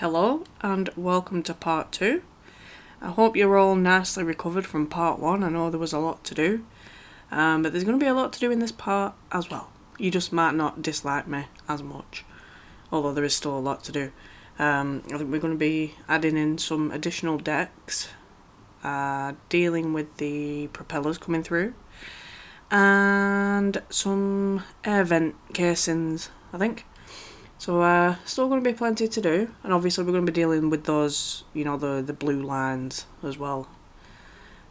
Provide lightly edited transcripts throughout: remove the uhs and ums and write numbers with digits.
Hello and welcome to part 2. I hope you're all nicely recovered from part 1. I know there was a lot to do, but there's going to be a lot to do in this part as well. You just might not dislike me as much, although there is still a lot to do. I think we're going to be adding in some additional decks, dealing with the propellers coming through, and some air vent casings, I think. So still going to be plenty to do, and obviously we're going to be dealing with those, you know, the blue lines as well.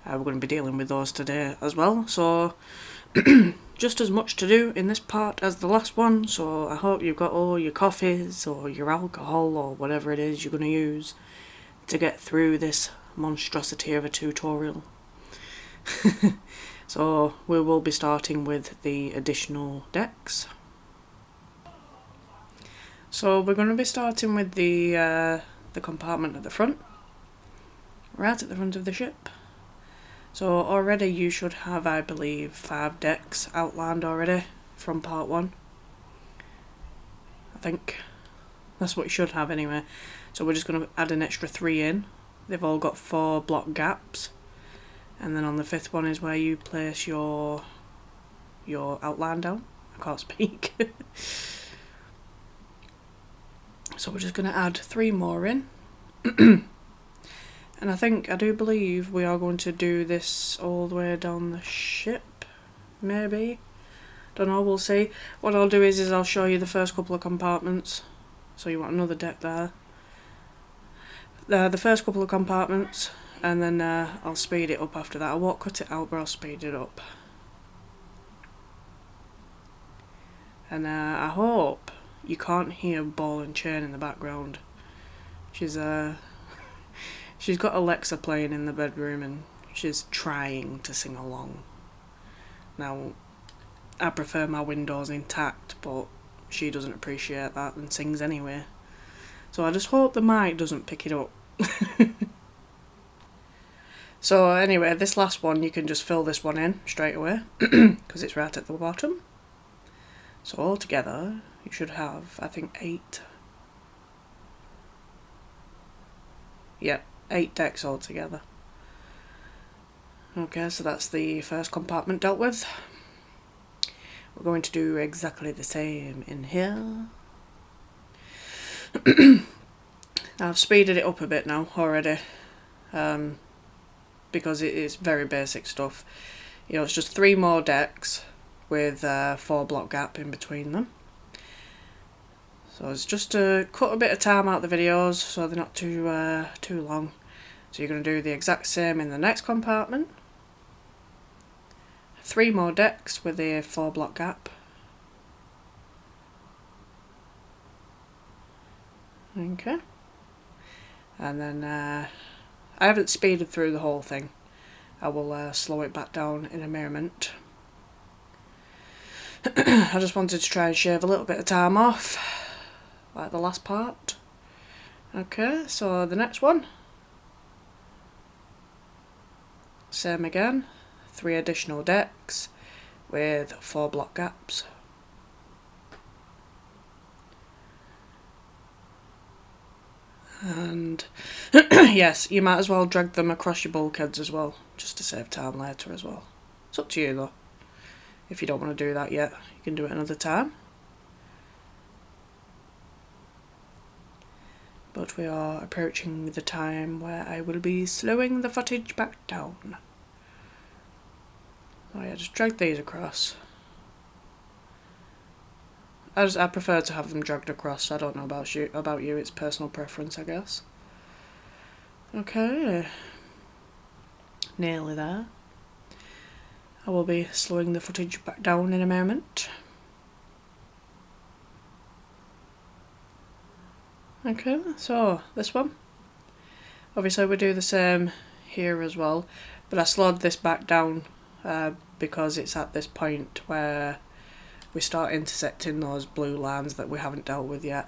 We're going to be dealing with those today as well, so just as much to do in this part as the last one, so I hope you've got all your coffees or your alcohol or whatever it is you're going to use to get through this monstrosity of a tutorial. So we will be starting with the additional decks. So we're going to be starting with the compartment at the front, right at the front of the ship. So already you should have, I believe, 5 decks outlined already from part 1. I think that's what you should have anyway. So we're just going to add an extra 3 in. They've all got 4 block gaps, and then on the 5th one is where you place your outline down. I can't speak. So we're just going to add 3 more in. And I do believe we are going to do this all the way down the ship, maybe. Don't know, we'll see. What I'll do is I'll show you the first couple of compartments. So you want another deck there. The first couple of compartments, and then I'll speed it up after that. I won't cut it out, but I'll speed it up. And I hope you can't hear Ball and Chain in the background. She's got Alexa playing in the bedroom and she's trying to sing along. Now, I prefer my windows intact, but she doesn't appreciate that and sings anyway. So I just hope the mic doesn't pick it up. So anyway, this last one, you can just fill this one in straight away because it's right at the bottom. So altogether, you should have, I think, 8. Yep, 8 decks altogether. Okay, so that's the first compartment dealt with. We're going to do exactly the same in here. I've speeded it up a bit now already, because it is very basic stuff. You know, it's just 3 more decks with 4 block gap in between them. So it's just to cut a bit of time out of the videos so they're not too long. So you're going to do the exact same in the next compartment. 3 more decks with a 4 block gap. Okay. And then I haven't speeded through the whole thing. I will slow it back down in a moment. I just wanted to try and shave a little bit of time off, like the last part. Okay, so the next one, same again, 3 additional decks with 4 block gaps. And yes, you might as well drag them across your bulkheads as well, just to save time later as well. It's up to you though. If you don't want to do that yet, you can do it another time. But we are approaching the time where I will be slowing the footage back down. So yeah, just drag these across. I prefer to have them dragged across. I don't know about you, it's personal preference, I guess. Okay. Nearly there. I will be slowing the footage back down in a moment. Okay, so this one. Obviously we do the same here as well, but I slowed this back down because it's at this point where we start intersecting those blue lines that we haven't dealt with yet.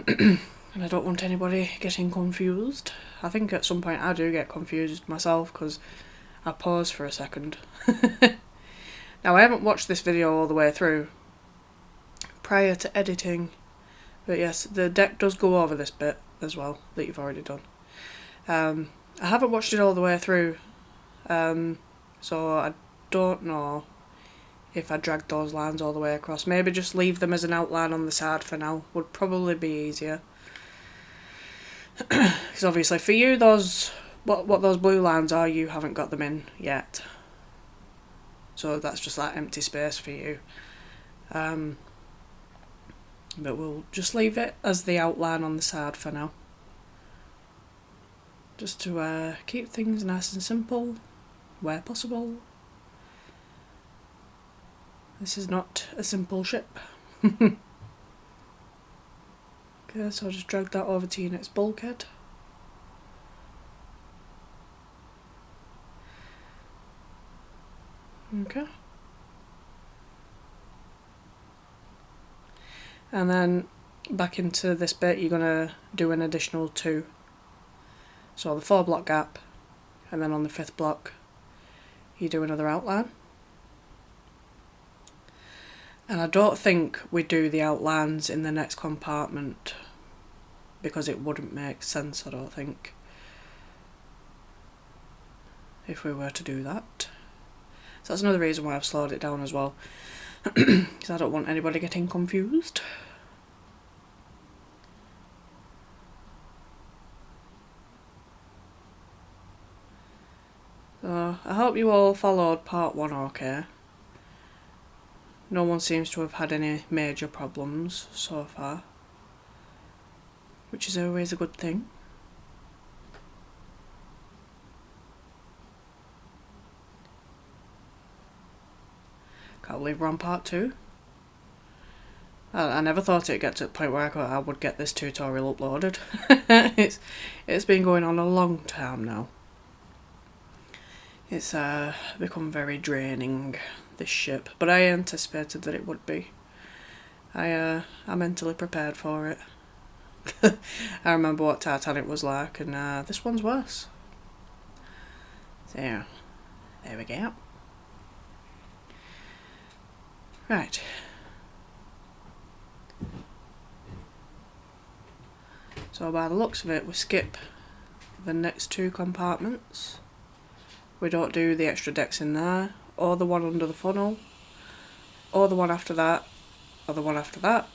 And I don't want anybody getting confused. I think at some point I do get confused myself because I pause for a second. Now I haven't watched this video all the way through. Prior to editing But yes, the deck does go over this bit as well that you've already done. I haven't watched it all the way through, so I don't know if I drag those lines all the way across. Maybe just leave them as an outline on the side for now would probably be easier. Because obviously for you, those what those blue lines are, you haven't got them in yet. So that's just that empty space for you. But we'll just leave it as the outline on the side for now. Just to keep things nice and simple, where possible. This is not a simple ship. Okay, so I'll just drag that over to your next bulkhead. Okay. And then back into this bit, you're going to do an additional 2. So the 4 block gap, and then on the 5th block, you do another outline. And I don't think we do the outlines in the next compartment because it wouldn't make sense, I don't think, if we were to do that. So that's another reason why I've slowed it down as well, because I don't want anybody getting confused. So I hope you all followed part 1 okay. No one seems to have had any major problems so far, which is always a good thing. Can't believe we're on part 2. I never thought it'd get to the point where I would get this tutorial uploaded. It's been going on a long time now. It's become very draining, this ship, but I anticipated that it would be. I mentally prepared for it. I remember what Titanic was like, and this one's worse. So, there we go. Right. So by the looks of it, we skip the next 2 compartments. We don't do the extra decks in there, or the one under the funnel, or the one after that, or the one after that,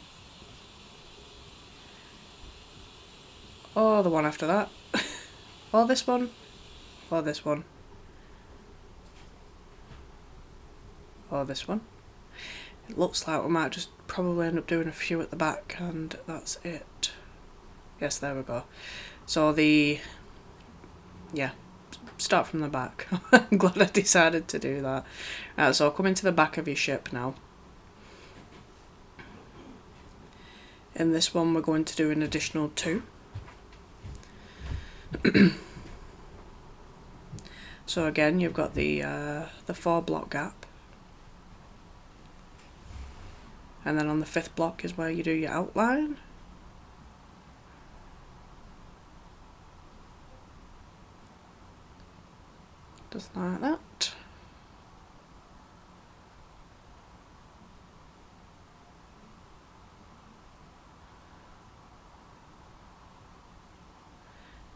or the one after that, or this one, or this one, or this one. It looks like we might just probably end up doing a few at the back, and that's it. Yes, there we go. So start from the back. I'm glad I decided to do that. Right, so come into the back of your ship now. In this one we're going to do an additional 2. So again, you've got the 4 block gap. And then on the 5th block is where you do your outline. Just like that.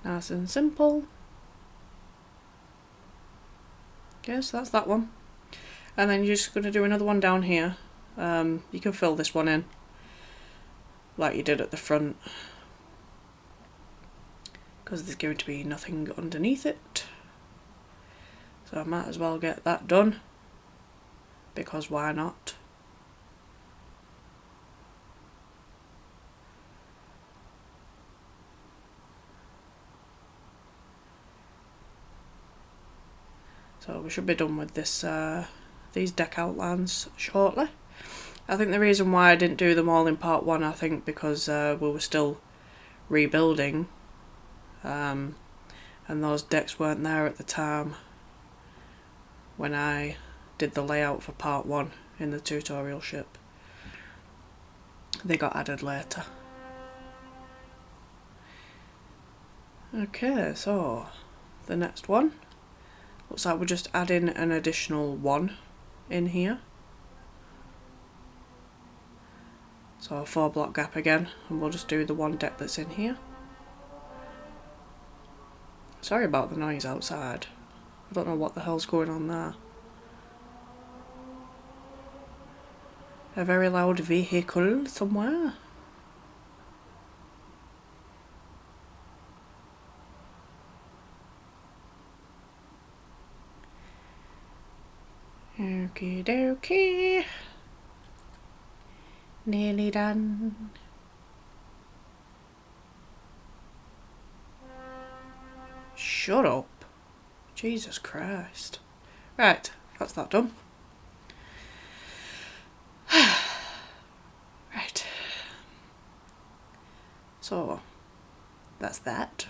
Nice and simple. Okay, so that's that one. And then you're just going to do another one down here. You can fill this one in like you did at the front, because there's going to be nothing underneath it. So I might as well get that done, because why not? So we should be done with this these deck outlines shortly. I think the reason why I didn't do them all in part 1, I think because we were still rebuilding, and those decks weren't there at the time when I did the layout for part 1 in the tutorial ship. They got added later. Okay, so the next one looks like we're just adding an additional 1 in here. So a 4 block gap again, and we'll just do the one deck that's in here. Sorry about the noise outside. I don't know what the hell's going on there. A very loud vehicle somewhere. Okie dokie. Nearly done. Shut up. Jesus Christ. Right, that's that done. Right. So, that's that.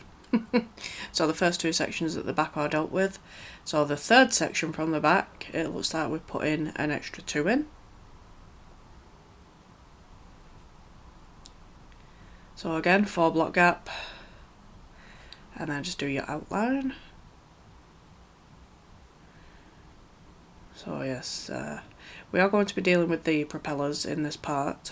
So the first 2 sections at the back are dealt with. So the third section from the back, it looks like we've put in an extra 2 in. So again, 4 block gap, and then just do your outline. So yes, we are going to be dealing with the propellers in this part.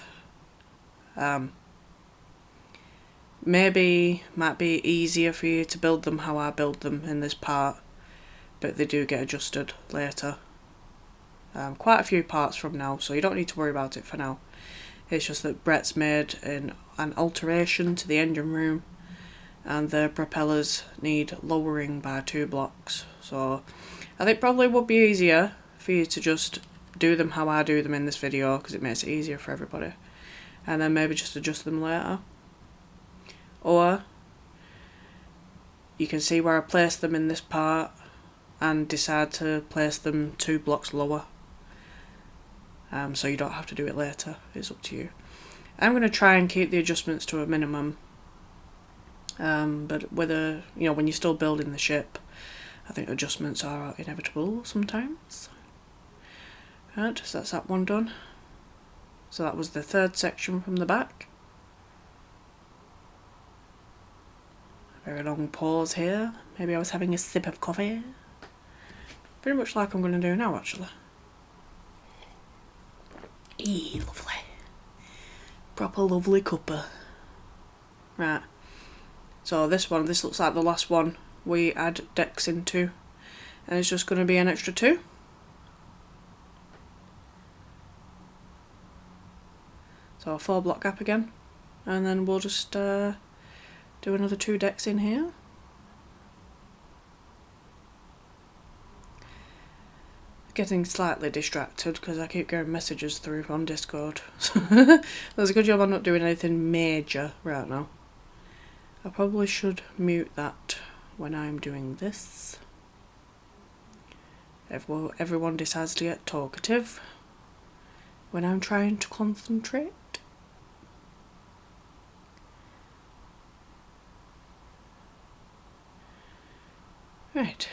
Might be easier for you to build them how I build them in this part, but they do get adjusted later. Quite a few parts from now, so you don't need to worry about it for now. It's just that Brett's made an alteration to the engine room, and the propellers need lowering by 2 blocks. So I think probably would be easier for you to just do them how I do them in this video, because it makes it easier for everybody, and then maybe just adjust them later. Or you can see where I place them in this part and decide to place them 2 blocks lower. So you don't have to do it later, it's up to you. I'm going to try and keep the adjustments to a minimum, but whether, when you're still building the ship, I think adjustments are inevitable sometimes. Right, so that's that one done. So that was the third section from the back. Very long pause here. Maybe I was having a sip of coffee. Pretty much like I'm going to do now, actually. Lovely. Proper lovely cuppa. Right. So this looks like the last one we add decks into. And it's just going to be an extra 2. So a 4 block gap again. And then we'll just do another 2 decks in here. Getting slightly distracted because I keep getting messages through on Discord. There's a good job I'm not doing anything major right now. I probably should mute that when I'm doing this. Everyone decides to get talkative when I'm trying to concentrate. Right.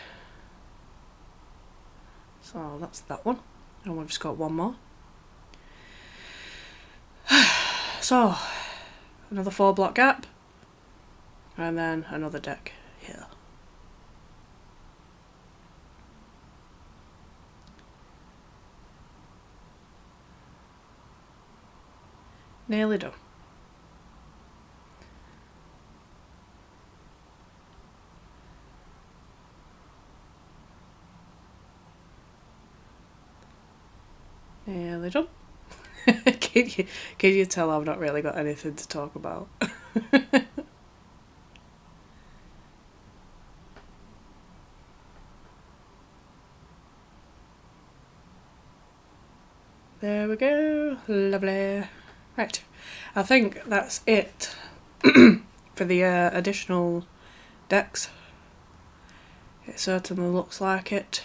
So that's that one, and we've just got one more. So, another 4 block gap, and then another deck here. Nearly done. Nearly done. Can you tell I've not really got anything to talk about? There we go. Lovely. Right. I think that's it for the additional decks. It certainly looks like it.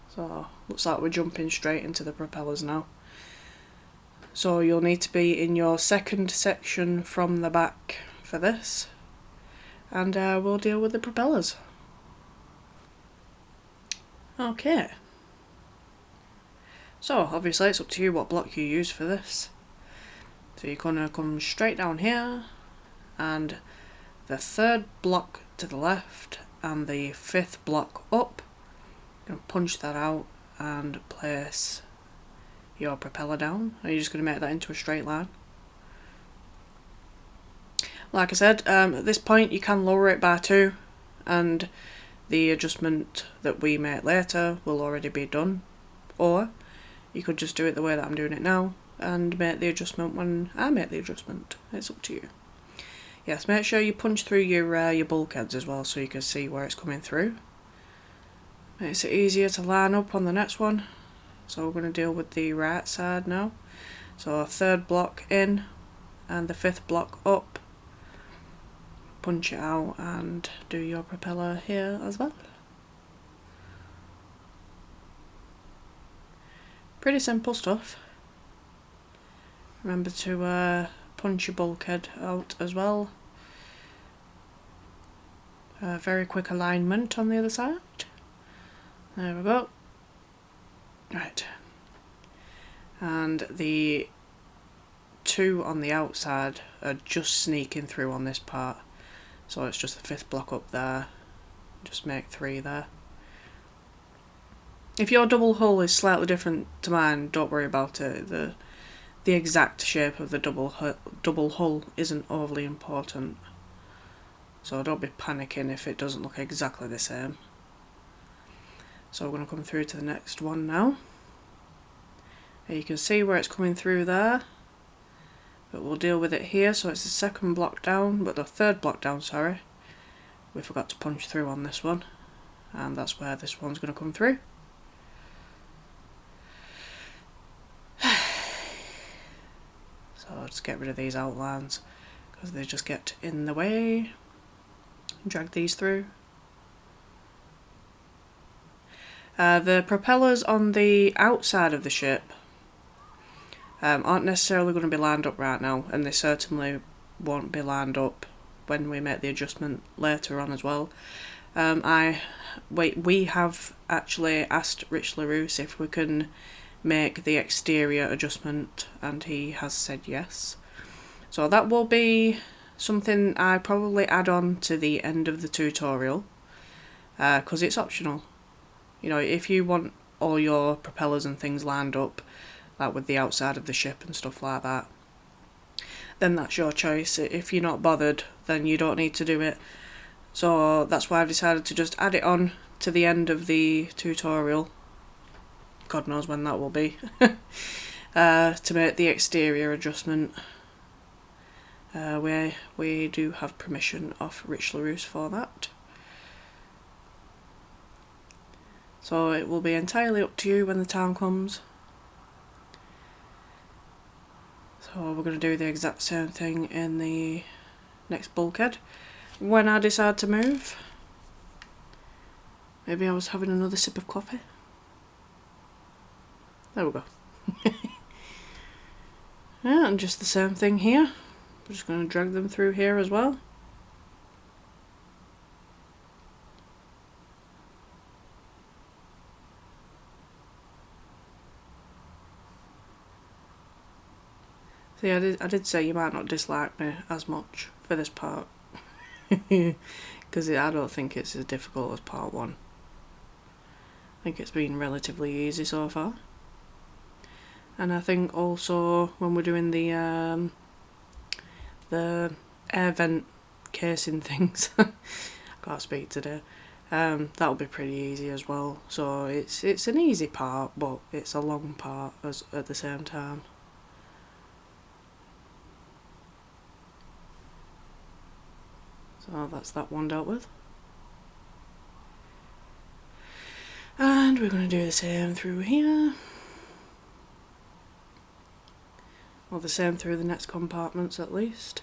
So, looks like we're jumping straight into the propellers now. So you'll need to be in your second section from the back for this. And we'll deal with the propellers. Okay. So, obviously it's up to you what block you use for this. So you're going to come straight down here, and the 3rd block to the left and the 5th block up. Going to punch that out and place your propeller down, and you're just going to make that into a straight line. Like I said, at this point you can lower it by 2, and the adjustment that we make later will already be done, or you could just do it the way that I'm doing it now and make the adjustment when I make the adjustment. It's up to you. Yes, make sure you punch through your bulkheads as well so you can see where it's coming through. Makes it easier to line up on the next one. So we're going to deal with the right side now. So 3rd block in and the 5th block up. Punch it out and do your propeller here as well. Pretty simple stuff. Remember to punch your bulkhead out as well. Very quick alignment on the other side. There we go. Right. And the 2 on the outside are just sneaking through on this part. So it's just the 5th block up there. Just make 3 there. If your double hull is slightly different to mine, don't worry about it. The exact shape of the double hull isn't overly important. So don't be panicking if it doesn't look exactly the same. So we're going to come through to the next one now. And you can see where it's coming through there. But we'll deal with it here. So it's the 2nd block down, but the 3rd block down, sorry. We forgot to punch through on this one. And that's where this one's going to come through. So I'll just get rid of these outlines because they just get in the way. Drag these through. The propellers on the outside of the ship aren't necessarily going to be lined up right now, and they certainly won't be lined up when we make the adjustment later on as well. We have actually asked Rich LaRousse if we can make the exterior adjustment, and he has said yes. So that will be something I probably add on to the end of the tutorial, because it's optional. You know, if you want all your propellers and things lined up, like with the outside of the ship and stuff like that, then that's your choice. If you're not bothered, then you don't need to do it. So that's why I've decided to just add it on to the end of the tutorial. God knows when that will be. To make the exterior adjustment. We do have permission off Rich LaRousse for that. So it will be entirely up to you when the time comes. So we're going to do the exact same thing in the next bulkhead. When I decide to move. Maybe I was having another sip of coffee. There we go. Yeah, and just the same thing here. We're just going to drag them through here as well. See, I did say you might not dislike me as much for this part. Because I don't think it's as difficult as part 1. I think it's been relatively easy so far. And I think also when we're doing the air vent casing things, I can't speak today, that'll be pretty easy as well. So it's an easy part, but it's a long part at the same time. So that's that one dealt with. And we're going to do the same through here. Or the same through the next compartments at least.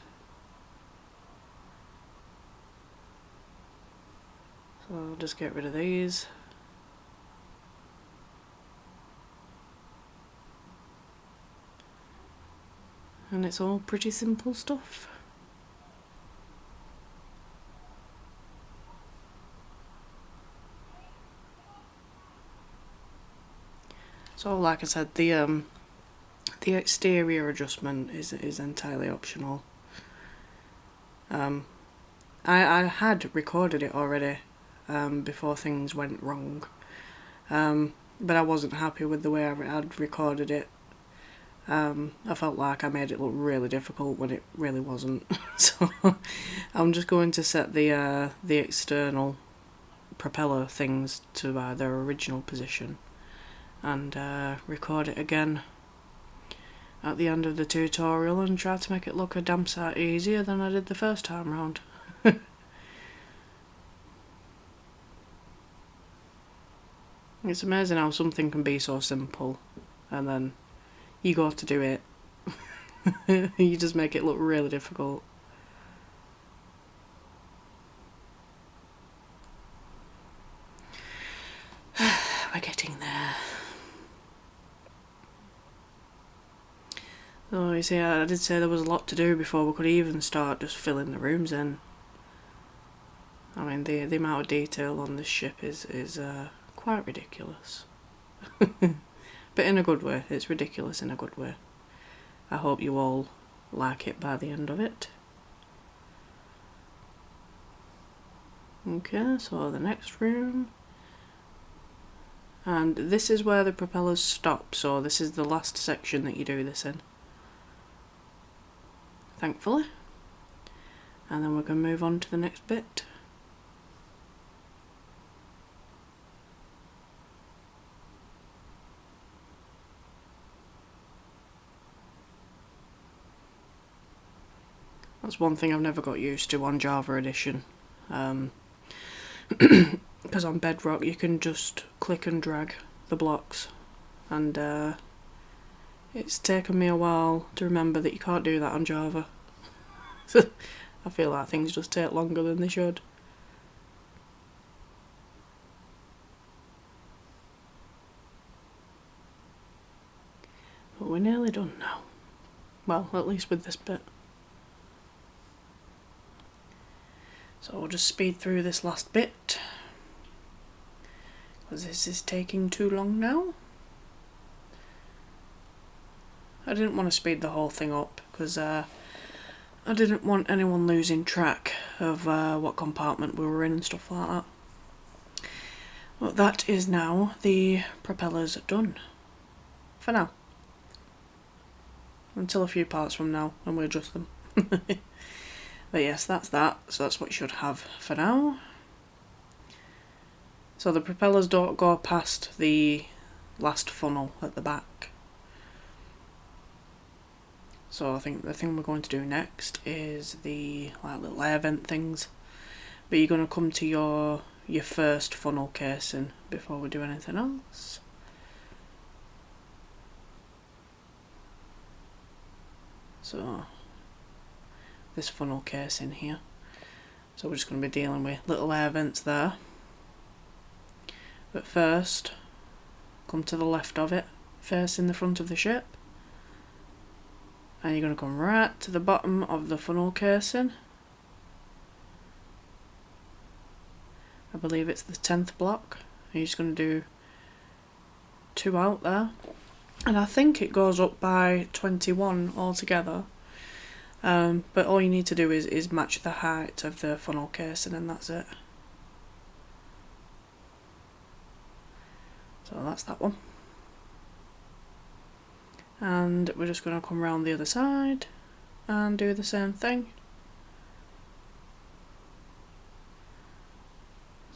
So I'll just get rid of these. And it's all pretty simple stuff. So like I said, the exterior adjustment is entirely optional. I had recorded it already before things went wrong, but I wasn't happy with the way I'd recorded it, I felt like I made it look really difficult when it really wasn't. So I'm just going to set the external propeller things to their original position and record it again at the end of the tutorial and try to make it look a damn sight easier than I did the first time round. It's amazing how something can be so simple and then you go to do it, you just make it look really difficult. We're getting there. So you see, I did say there was a lot to do before we could even start just filling the rooms in. I mean, the amount of detail on this ship is quite ridiculous. But in a good way. It's ridiculous in a good way. I hope you all like it by the end of it. Okay, so the next room. And this is where the propellers stop, so this is the last section that you do this in. Thankfully. And then we're going to move on to the next bit. That's one thing I've never got used to on Java Edition. Because on Bedrock you can just click and drag the blocks, and it's taken me a while to remember that you can't do that on Java. I feel like things just take longer than they should. But we're nearly done now. Well, at least with this bit. So we'll just speed through this last bit, because this is taking too long now. I didn't want to speed the whole thing up, because I didn't want anyone losing track of what compartment we were in and stuff like that. But that is now the propellers done. For now. Until a few parts from now, and we adjust them. But yes, that's that. So that's what you should have for now. So the propellers don't go past the last funnel at the back. So I think the thing we're going to do next is the little air vent things. But you're going to come to your first funnel casing before we do anything else. So this funnel casing here. So we're just going to be dealing with little air vents there. But first, come to the left of it, facing the front of the ship. And you're going to come right to the bottom of the funnel casing. I believe it's the 10th block. And you're just going to do 2 out there. And I think it goes up by 21 altogether. But all you need to do is match the height of the funnel casing, and that's it. So that's that one. And we're just going to come around the other side and do the same thing.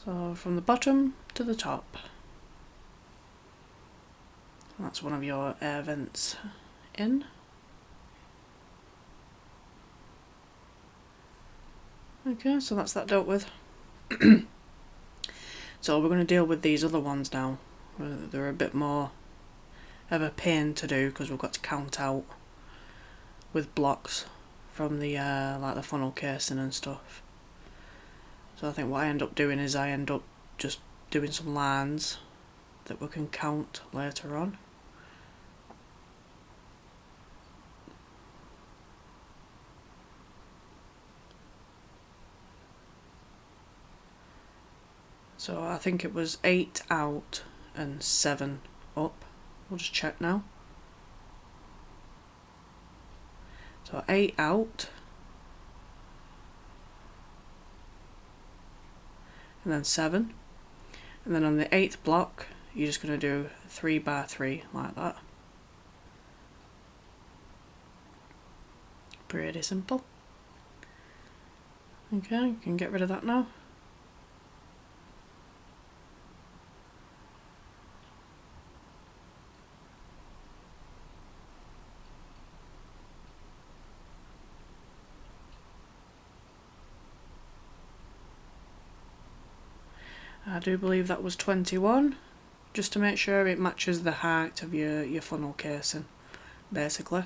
So from the bottom to the top. And that's one of your air vents in. Okay, so that's that dealt with. So we're going to deal with these other ones now. They're a bit more of a pain to do because we've got to count out with blocks from the like the funnel casing and stuff. So I think what I end up doing is I end up just doing some lines that we can count later on. So I think it was 8 out and 7 up. We'll just check now. So 8 out. And then 7. And then on the 8th block, you're just going to do 3 by 3 like that. Pretty simple. Okay, you can get rid of that now. I do believe that was 21, just to make sure it matches the height of your funnel casing, basically.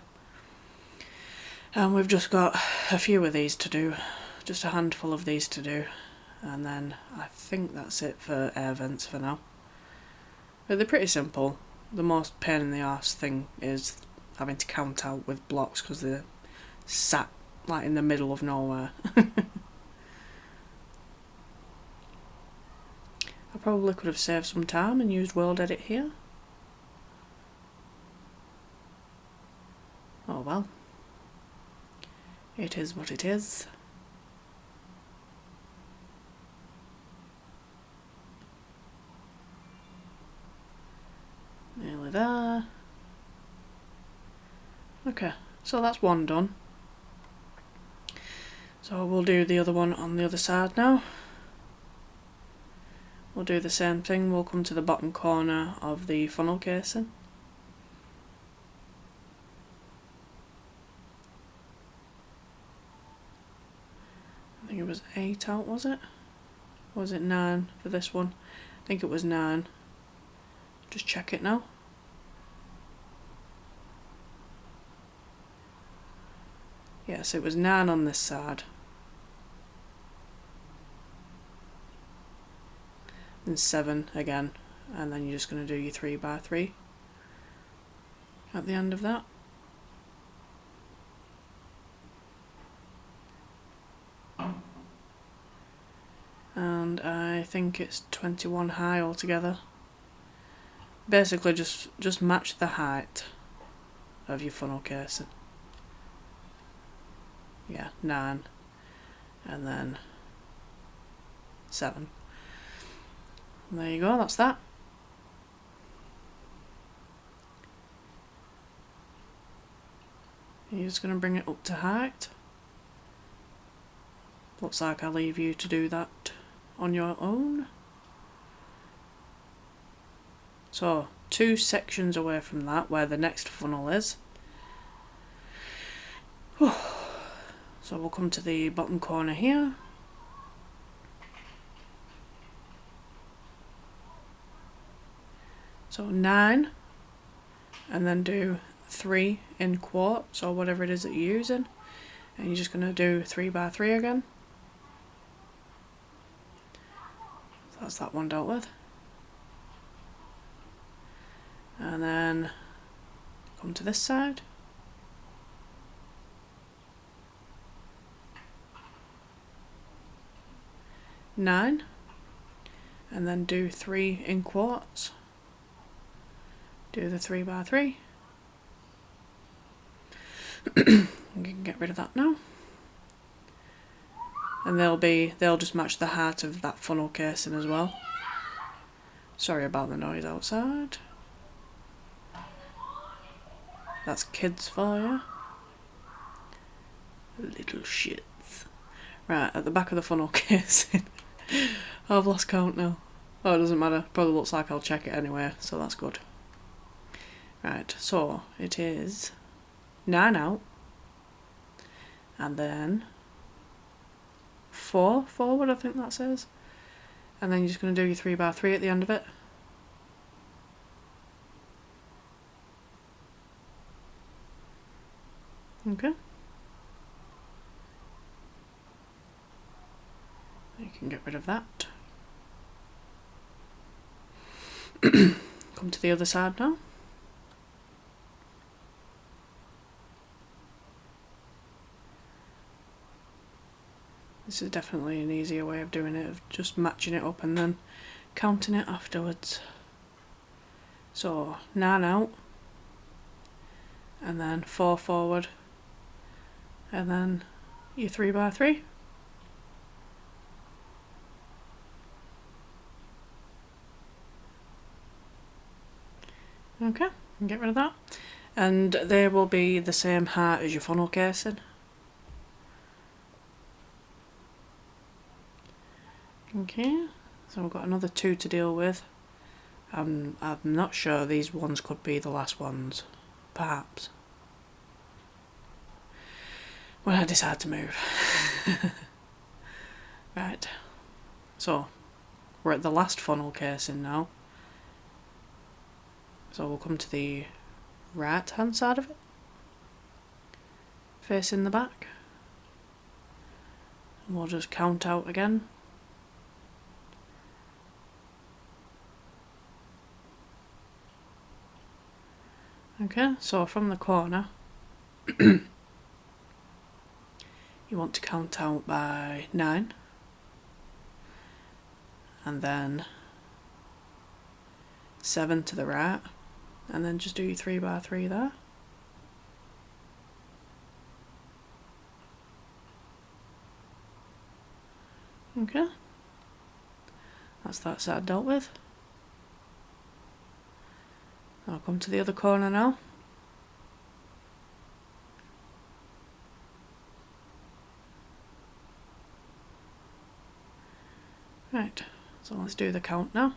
And we've just got a few of these to do, just a handful of these to do, and then I think that's it for air vents for now. But they're pretty simple. The most pain in the arse thing is having to count out with blocks because they're sat like in the middle of nowhere. I probably could have saved some time and used World Edit here. Oh well. It is what it is. Nearly there. Okay, so that's one done. So we'll do the other one on the other side now. We'll do the same thing, we'll come to the bottom corner of the funnel casing. I think it was 8 out, was it? Or was it 9 for this one? I think it was 9. Just check it now. Yes, it was 9 on this side. And 7 again, and then you're just going to do your 3x3 at the end of that. And I think it's 21 high altogether. Basically just match the height of your funnel casing. Yeah, 9 and then 7. There you go, that's that. You're just going to bring it up to height. Looks like I'll leave you to do that on your own. So, 2 sections away from that, where the next funnel is. So we'll come to the bottom corner here. So 9, and then do 3 in quarts or whatever it is that you're using, and you're just going to do 3x3 again. So that's that one dealt with. And then come to this side. Nine, and then do 3 in quarts. Do the 3x3. You can get rid of that now. And they'll just match the height of that funnel casing as well. Sorry about the noise outside. That's kids for you. Little shits. Right, at the back of the funnel casing. I've lost count now. Oh, it doesn't matter. Probably looks like I'll check it anyway, so that's good. Right, so it is 9 out, and then 4 forward, I think that says, and then you're just going to do your 3x3 at the end of it. Okay. You can get rid of that. Come to the other side now. This is definitely an easier way of doing it, of just matching it up and then counting it afterwards. So 9 out, and then 4 forward, and then your 3x3. Okay, and get rid of that. And they will be the same height as your funnel casing. Okay, so we've got another 2 to deal with. I'm not sure, these ones could be the last ones, perhaps, when I decide to move. Right, so we're at the last funnel casing now. So we'll come to the right hand side of it, facing the back. And we'll just count out again. Okay, so from the corner, you want to count out by 9. And then 7 to the right. And then just do your 3 by 3 there. Okay, that's that side dealt with. I'll come to the other corner now. Right, so let's do the count now.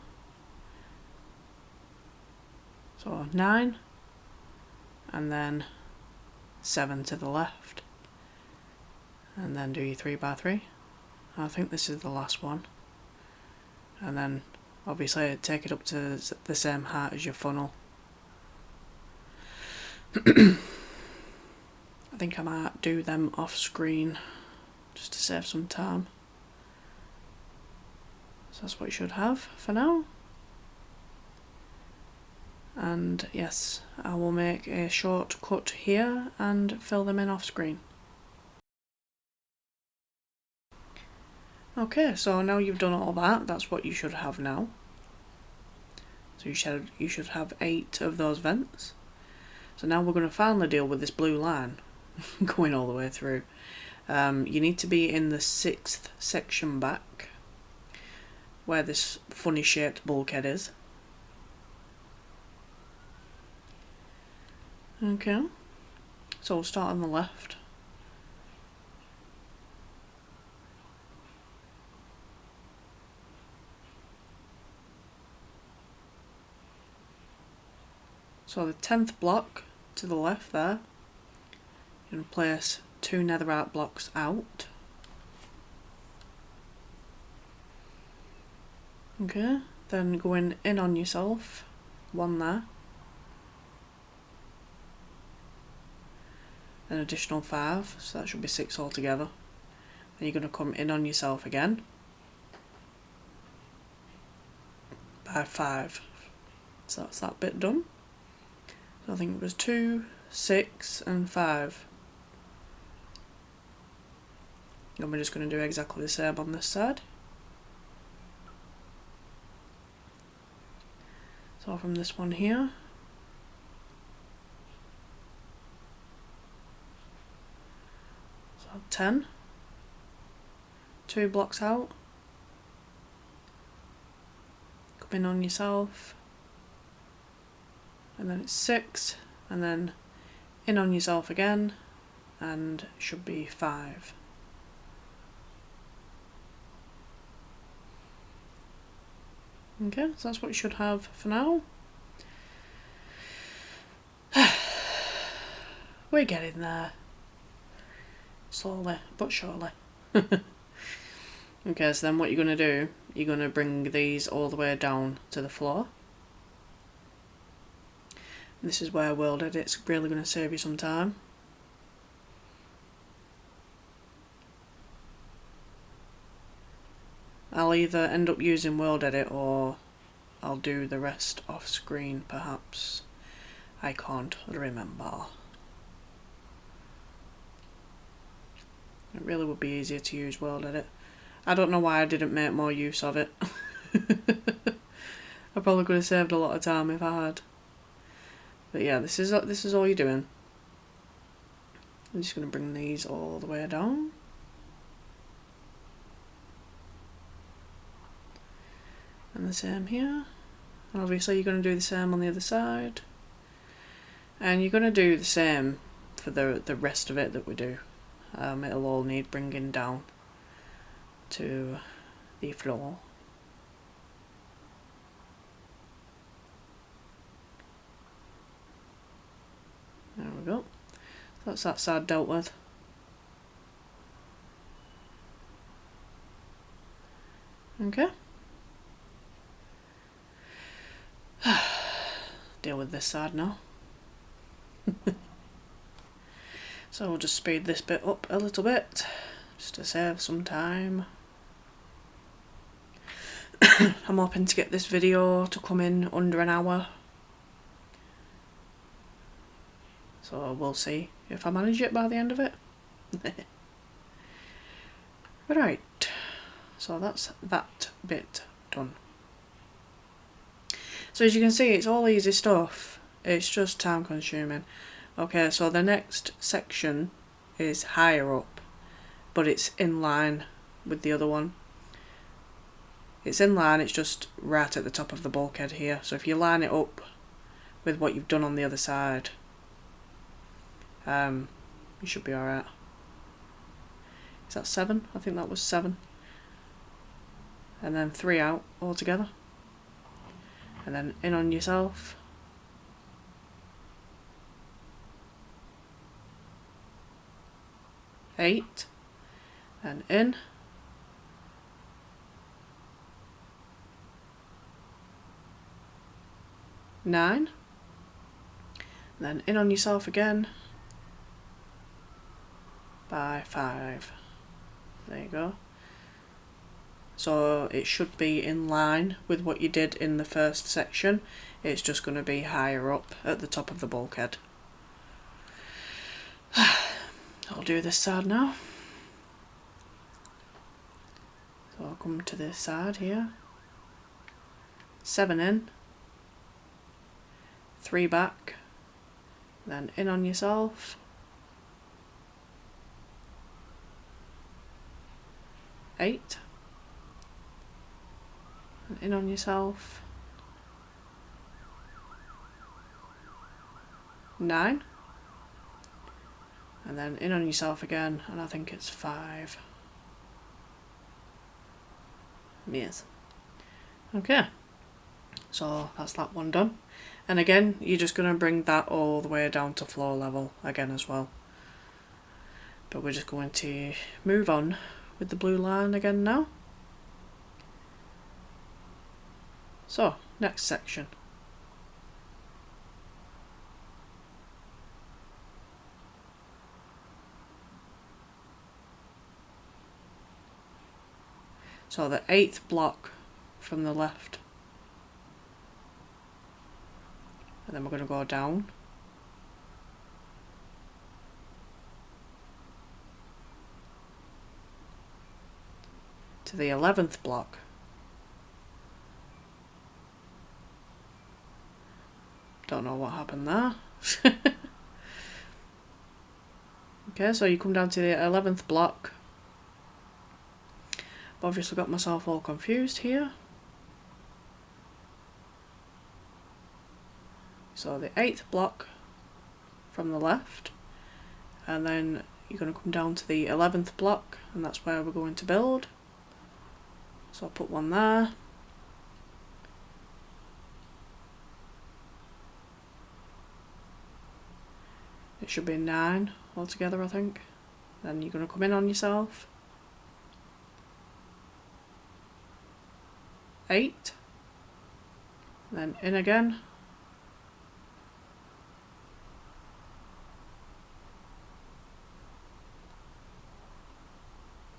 So 9, and then 7 to the left, and then do your 3 by 3. I think this is the last one, and then obviously take it up to the same height as your funnel. I think I might do them off screen just to save some time. So that's what you should have for now. And yes, I will make a short cut here and fill them in off screen. Okay, so now you've done all that, that's what you should have now. So you should have 8 of those vents. So now we're going to finally deal with this blue line going all the way through. You need to be in the 6th section back, where this funny shaped bulkhead is. Okay, so we'll start on the left. So the 10th block to the left there, you're going to place 2 netherite blocks out. Okay, then going in on yourself, 1 there. An additional 5, so that should be 6 altogether. Then you're going to come in on yourself again by 5. So that's that bit done. So I think it was 2, 6 and 5. And we're just going to do exactly the same on this side. So from this one here, so 10, 2 blocks out, come in on yourself, and then it's 6, and then in on yourself again, and it should be 5. Okay, so that's what you should have for now. We're getting there. Slowly but surely. Okay, so then what you're going to do, you're going to bring these all the way down to the floor. And this is where World Edit's really going to save you some time. I'll either end up using World Edit or I'll do the rest off screen perhaps. I can't remember. It really would be easier to use World Edit. I don't know why I didn't make more use of it. I probably could have saved a lot of time if I had. But yeah, this is all you're doing. I'm just going to bring these all the way down. And the same here. And obviously you're going to do the same on the other side. And you're going to do the same for the rest of it that we do. It'll all need bringing down to the floor. There we go. That's that side dealt with. Okay. Deal with this side now. So we'll just speed this bit up a little bit, just to save some time. I'm hoping to get this video to come in under an hour. So we'll see if I manage it by the end of it. Right, so that's that bit done. So as you can see, it's all easy stuff, it's just time consuming. Okay, so the next section is higher up, but it's in line with the other one. It's in line, it's just right at the top of the bulkhead here. So if you line it up with what you've done on the other side, you should be alright. Is that 7? I think that was 7. And then 3 out altogether. And then in on yourself. Eight. And in. 9. Then in on yourself again by 5. There you go. So it should be in line with what you did in the first section. It's just going to be higher up at the top of the bulkhead. I'll do this side now. So I'll come to this side here. 7 in. 3 back. Then in on yourself. 8. And in on yourself. 9. And then in on yourself again, and I think it's 5. Yes. Okay. So that's that one done. And again, you're just going to bring that all the way down to floor level again as well. But we're just going to move on with the blue line again now. So, next section. So the 8th block from the left. And then we're going to go down. To the 11th block. Don't know what happened there. Okay, so you come down to the 11th block. Obviously got myself all confused here. So the 8th block from the left, and then you're going to come down to the 11th block, and that's where we're going to build. So I'll put one there. It should be 9 altogether, I think. Then you're going to come in on yourself. 8. Then in again.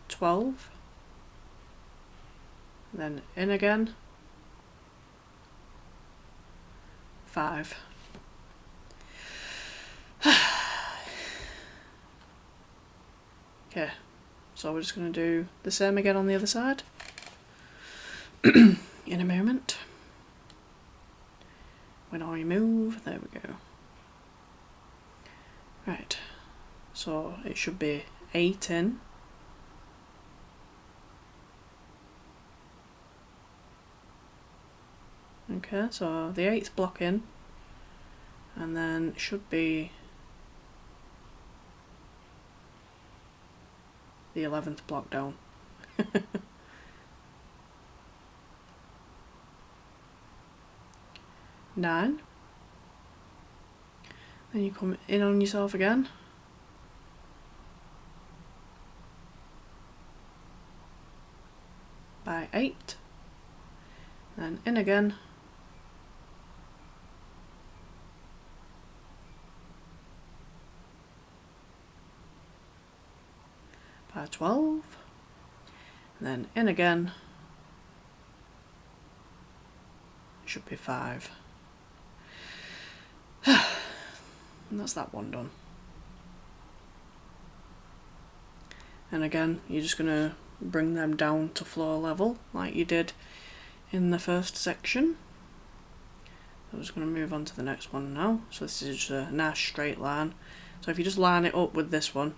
12. Then in again. 5. Okay, so we're just going to do the same again on the other side. In a moment. When I move, there we go. Right, so it should be 8 in. Okay, so the 8th block in, and then it should be the 11th block down. 9. Then you come in on yourself again. By 8. Then in again. By 12. And then in again. It should be 5. And that's that one done. And again, you're just going to bring them down to floor level like you did in the first section. I'm just going to move on to the next one now. So this is just a nice straight line. So if you just line it up with this one,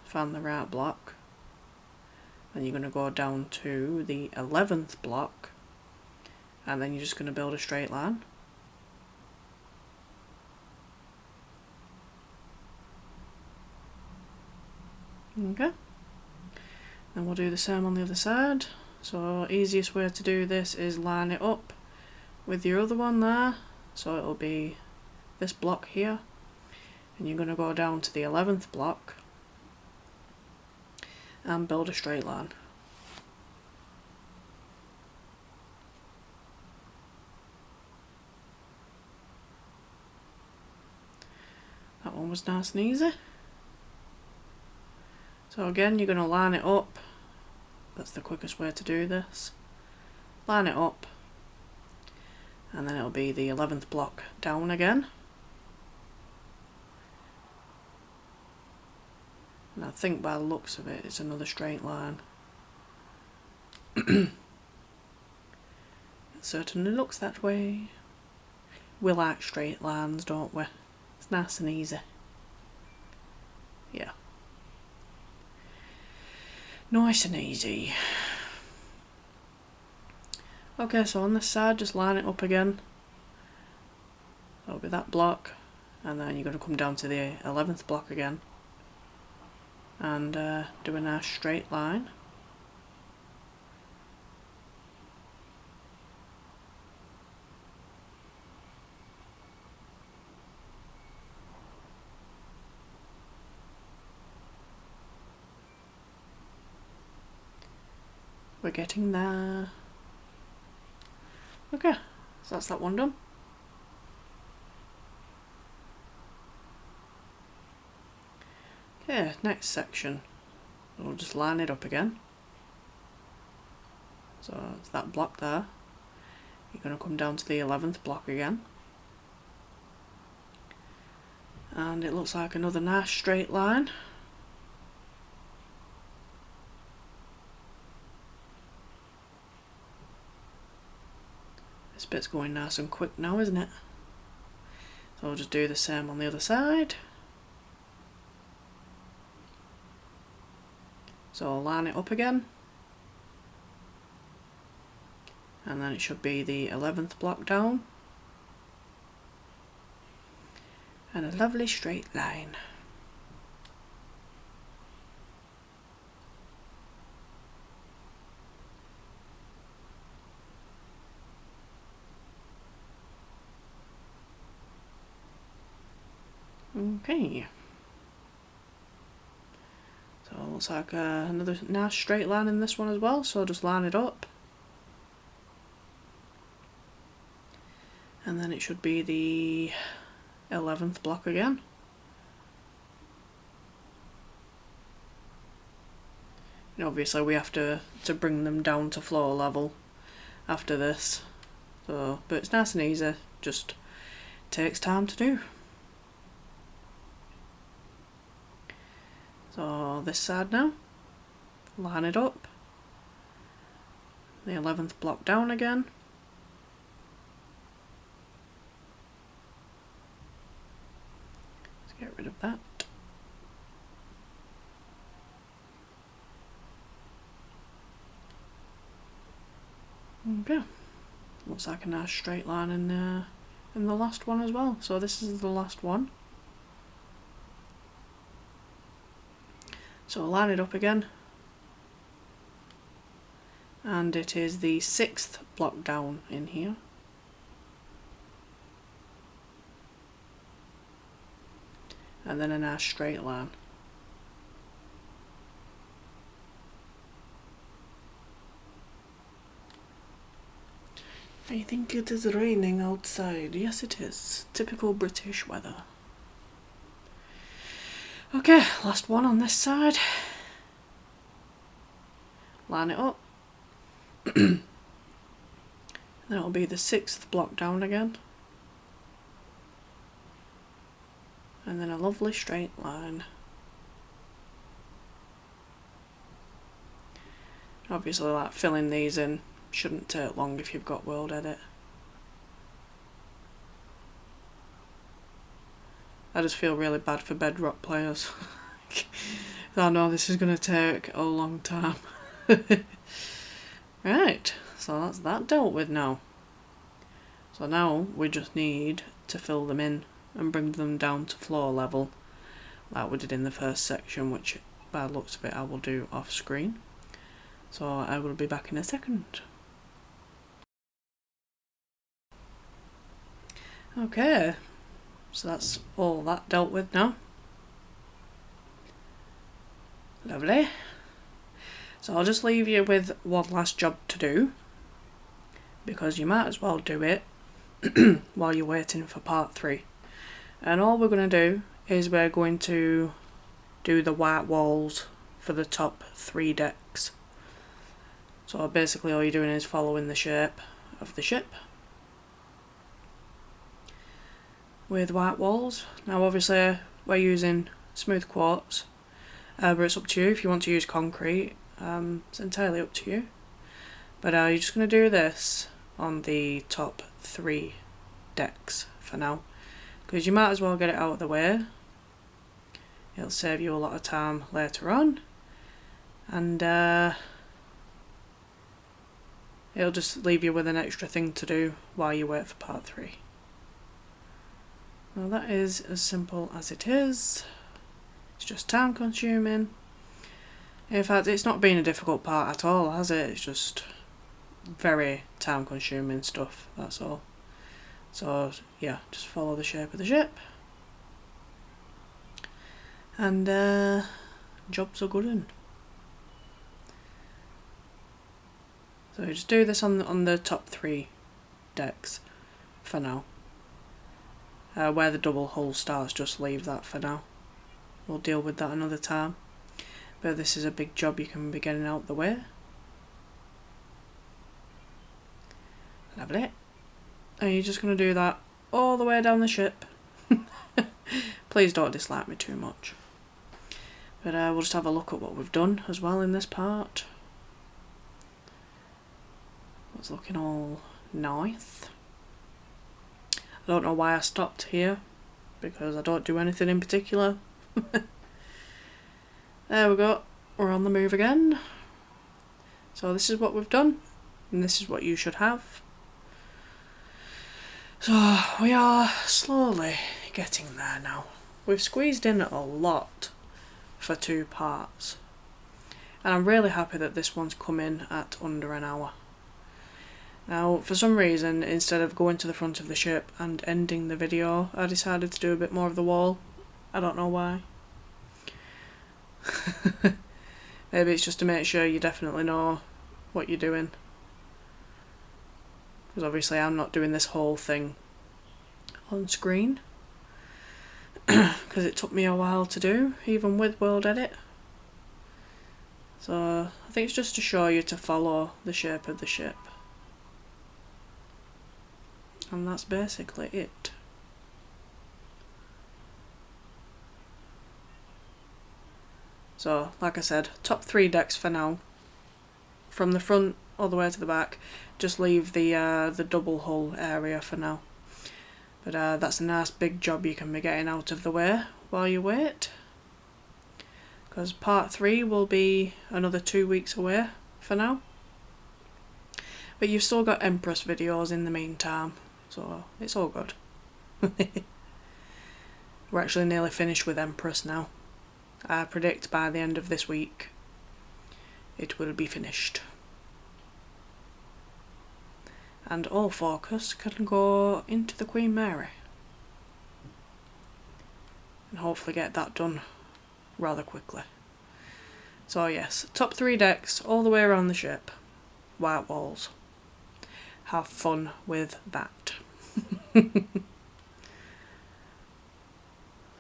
find the right block, then you're going to go down to the 11th block, and then you're just going to build a straight line. Okay, then we'll do the same on the other side. So easiest way to do this is line it up with your other one there. So it'll be this block here, and you're going to go down to the 11th block and build a straight line. That one was nice and easy. So again, you're going to line it up. That's the quickest way to do this. Line it up, and then it'll be the 11th block down again. And I think by the looks of it, it's another straight line. It certainly looks that way. We like straight lines, don't we? It's nice and easy. Yeah. Nice and easy. Okay, so on this side, just line it up again. That'll be that block, and then you're going to come down to the 11th block again and do a nice straight line. We're getting there. Okay, so that's that one done. Okay, next section. We'll just line it up again. So it's that block there. You're going to come down to the 11th block again. And it looks like another nice straight line. This bit's going nice and quick now, isn't it? So I'll just do the same on the other side. So I'll line it up again. And then it should be the 11th block down. And a lovely straight line. Okay. So it looks like another nice straight line in this one as well, so just line it up. And then it should be the 11th block again. And obviously we have to bring them down to floor level after this. So, but it's nice and easy, just takes time to do. So this side now, line it up, the 11th block down again, let's get rid of that. Okay, looks like a nice straight line in the last one as well, so this is the last one. So line it up again, and it is the 6th block down in here. And then a nice straight line. I think it is raining outside. Yes, it is. Typical British weather. Okay, last one on this side. Line it up. Then it'll be the 6th block down again. And then a lovely straight line. Obviously, like, filling these in shouldn't take long if you've got World Edit. I just feel really bad for Bedrock players. I know this is going to take a long time. Right, so that's that dealt with now. So now we just need to fill them in and bring them down to floor level like we did in the first section, which by the looks of it I will do off screen. So I will be back in a second. Okay, so that's all that dealt with now. Lovely. So I'll just leave you with one last job to do, because you might as well do it while you're waiting for part 3. And all we're going to do is we're going to do the white walls for the top 3 decks. So basically all you're doing is following the shape of the ship with white walls. Now obviously we're using smooth quartz, but it's up to you if you want to use concrete. It's entirely up to you. But you're just going to do this on the top 3 decks for now, because you might as well get it out of the way. It'll save you a lot of time later on, and it'll just leave you with an extra thing to do while you wait for part 3. Well, that is as simple as it is. It's just time consuming. In fact, it's not been a difficult part at all, has it? It's just very time consuming stuff, that's all. So yeah, just follow the shape of the ship. And jobs are good in. So just do this on the top 3 decks for now. Where the double hull starts, just leave that for now. We'll deal with that another time. But this is a big job you can be getting out the way. Lovely. And you're just going to do that all the way down the ship. Please don't dislike me too much. But we'll just have a look at what we've done as well in this part. It's looking all nice. I don't know why I stopped here, because I don't do anything in particular. There we go, we're on the move again. So this is what we've done, and this is what you should have. So we are slowly getting there now. We've squeezed in a lot for 2 parts, and I'm really happy that this one's come in at under an hour. Now, for some reason, instead of going to the front of the ship and ending the video, I decided to do a bit more of the wall. I don't know why. Maybe it's just to make sure you definitely know what you're doing. Because obviously I'm not doing this whole thing on screen. Because it took me a while to do, even with World Edit. So I think it's just to show you to follow the shape of the ship. And that's basically it. So, like I said, top 3 decks for now. From the front all the way to the back. Just leave the double hull area for now. But that's a nice big job you can be getting out of the way while you wait. Because part 3 will be another 2 weeks away for now. But you've still got Empress videos in the meantime. So, it's all good. We're actually nearly finished with Empress now. I predict by the end of this week it will be finished. and all focus can go into the Queen Mary. And hopefully get that done rather quickly. So yes, top 3 decks all the way around the ship. White walls. Have fun with that.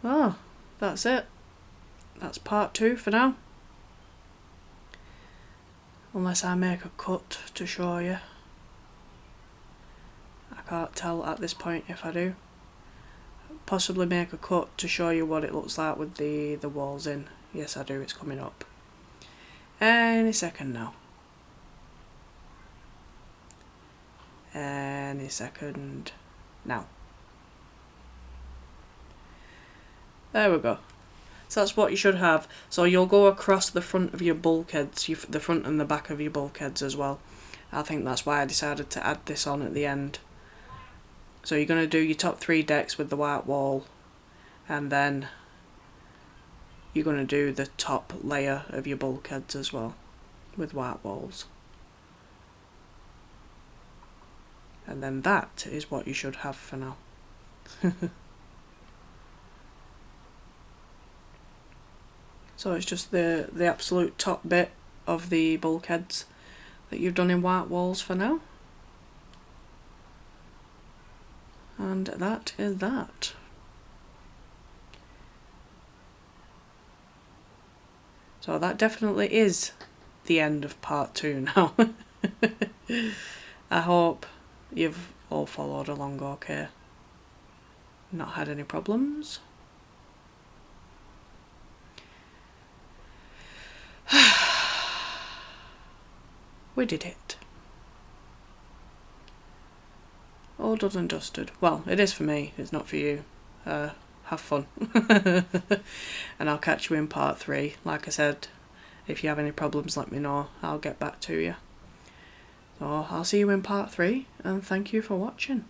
Oh, that's it. That's part 2 for now. Unless I make a cut to show you. I can't tell at this point if I do. Possibly make a cut to show you what it looks like with the walls in. Yes, I do, it's coming up. Any second now. Any second now. There we go. So that's what you should have. So you'll go across the front of your bulkheads, the front and the back of your bulkheads as well. I think that's why I decided to add this on at the end. So you're going to do your top 3 decks with the white wall, and then you're going to do the top layer of your bulkheads as well with white walls. And then that is what you should have for now. So it's just the absolute top bit of the bulkheads that you've done in white walls for now. And that is that. So that definitely is the end of part 2 now. I hope you've all followed along okay. Not had any problems. We did it. All done and dusted. Well, it is for me, it's not for you. Have fun. And I'll catch you in part 3. Like I said, if you have any problems, let me know. I'll get back to you. So I'll see you in part 3, and thank you for watching.